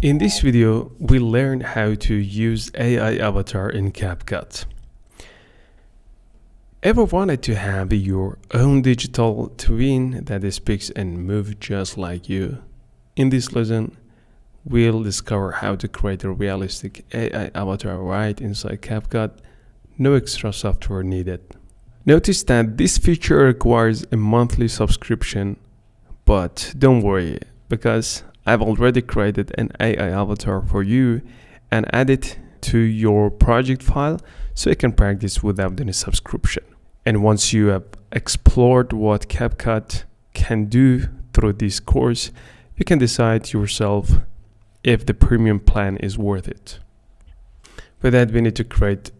In this video, we learn how to use AI avatar in CapCut. Ever wanted to have your own digital twin that speaks and moves just like you? In this lesson, we'll discover how to create a realistic AI avatar right inside CapCut. No extra software needed. Notice that this feature requires a monthly subscription, but don't worry, because I've already created an AI avatar for you and added to your project file so you can practice without any subscription. And once you have explored what CapCut can do through this course, you can decide yourself if the premium plan is worth it. For that, we need to create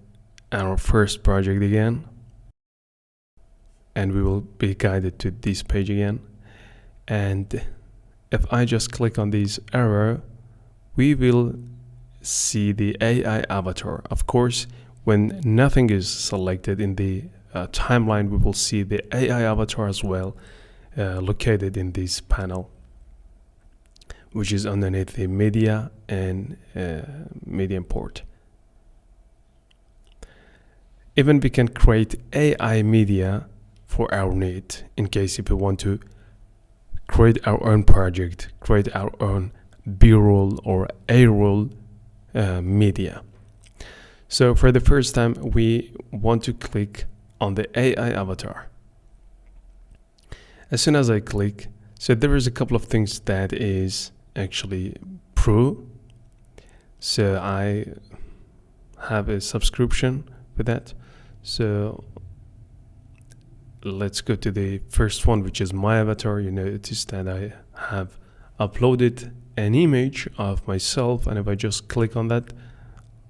our first project again, and we will be guided to this page again. And if I just click on this arrow, we will see the AI avatar. Of course, when nothing is selected in the timeline, we will see the AI avatar as well, located in this panel, which is underneath the media and media import. Even we can create AI media for our need, in case if we want to create our own project, create our own B-roll or A-roll media. So for the first time, we want to click on the AI avatar. As soon as I click, so there is a couple of things that is actually pro. So I have a subscription for that. So let's go to the first one, which is my avatar. You notice that I have uploaded an image of myself, and if I just click on that,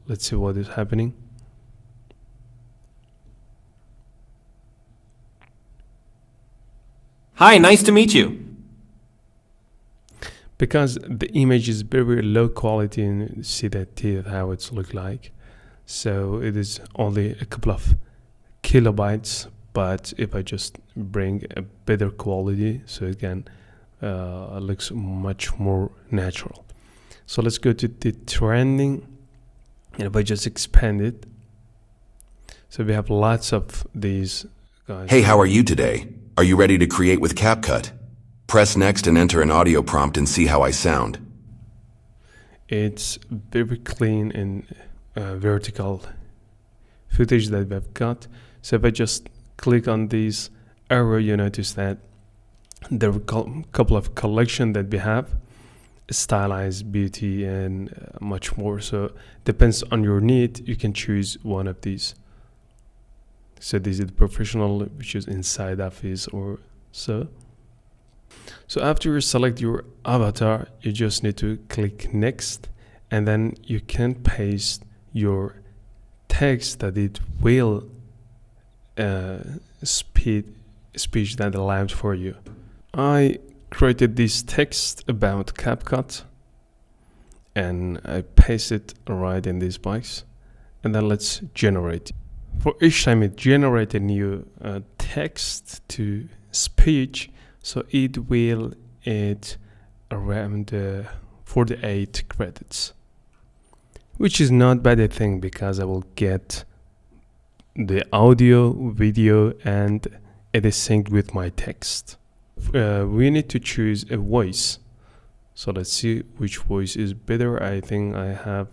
let's see what is happening. Hi, nice to meet you. Because the image is very low quality, and you see that how it's look like. So it is only a couple of kilobytes. But if I just bring a better quality, so again, it looks much more natural. So let's go to the trending, and if I just expand it, so we have lots of these guys. Hey, how are you today? Are you ready to create with CapCut? Press next and enter an audio prompt and see how I sound. It's very clean and vertical footage that we've got. So if I just click on this arrow, you notice that there are a couple of collection that we have, stylized, beauty, and much more. So depends on your need, you can choose one of these. So this is the professional, which is inside office or so. So after you select your avatar, you just need to click next, and then you can paste your text that it will speech that allowed for you. I created this text about CapCut, and I paste it right in this box, and then let's generate. For each time it generates a new text to speech, so it will add around 48 credits, which is not bad a thing, because I will get the audio, video, and it is synced with my text. We need to choose a voice. So let's see which voice is better. I think I have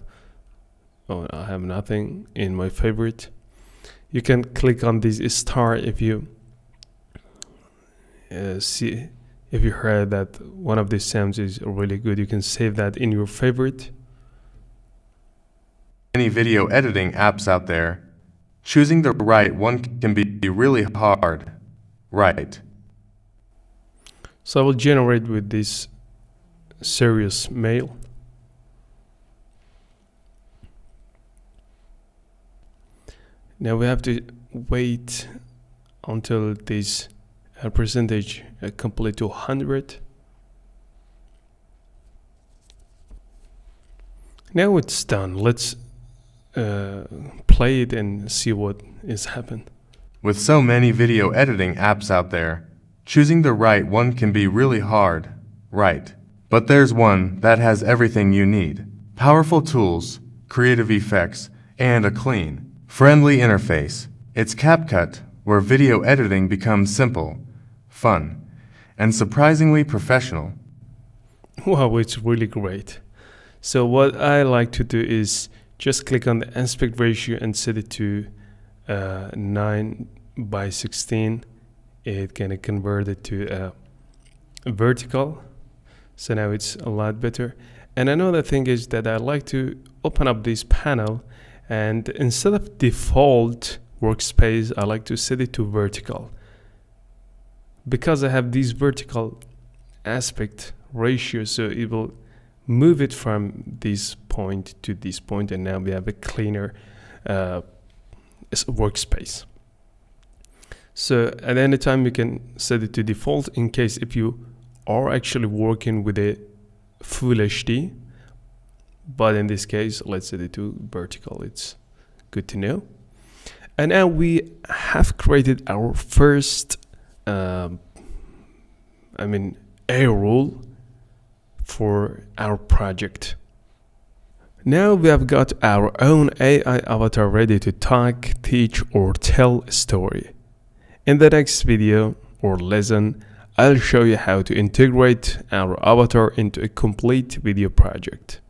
nothing in my favorite. You can click on this star if you if you heard that one of these sounds is really good. You can save that in your favorite. Many video editing apps out there. Choosing the right one can be really hard. Right. So I will generate with this serious male. Now we have to wait until this percentage complete to 100. Now it's done. Let's play it and see what is happened. With so many video editing apps out there, Choosing the right one can be really hard, right? But there's one that has everything you need. Powerful tools, creative effects, and a clean, friendly interface. It's CapCut, where video editing becomes simple, fun, and surprisingly professional. Wow, it's really great. So what I like to do is just click on the aspect ratio and set it to 9:16. It can convert it to vertical. So now it's a lot better. And another thing is that I like to open up this panel, and instead of default workspace, I like to set it to vertical. Because I have this vertical aspect ratio, so it will move it from this point to this point, and now we have a cleaner workspace. So at any time you can set it to default in case if you are actually working with a full HD, but in this case let's set it to vertical. It's good to know. And now we have created our first A rule for our project. Now we have got our own AI avatar ready to talk, teach, or tell a story. In the next video or lesson, I'll show you how to integrate our avatar into a complete video project.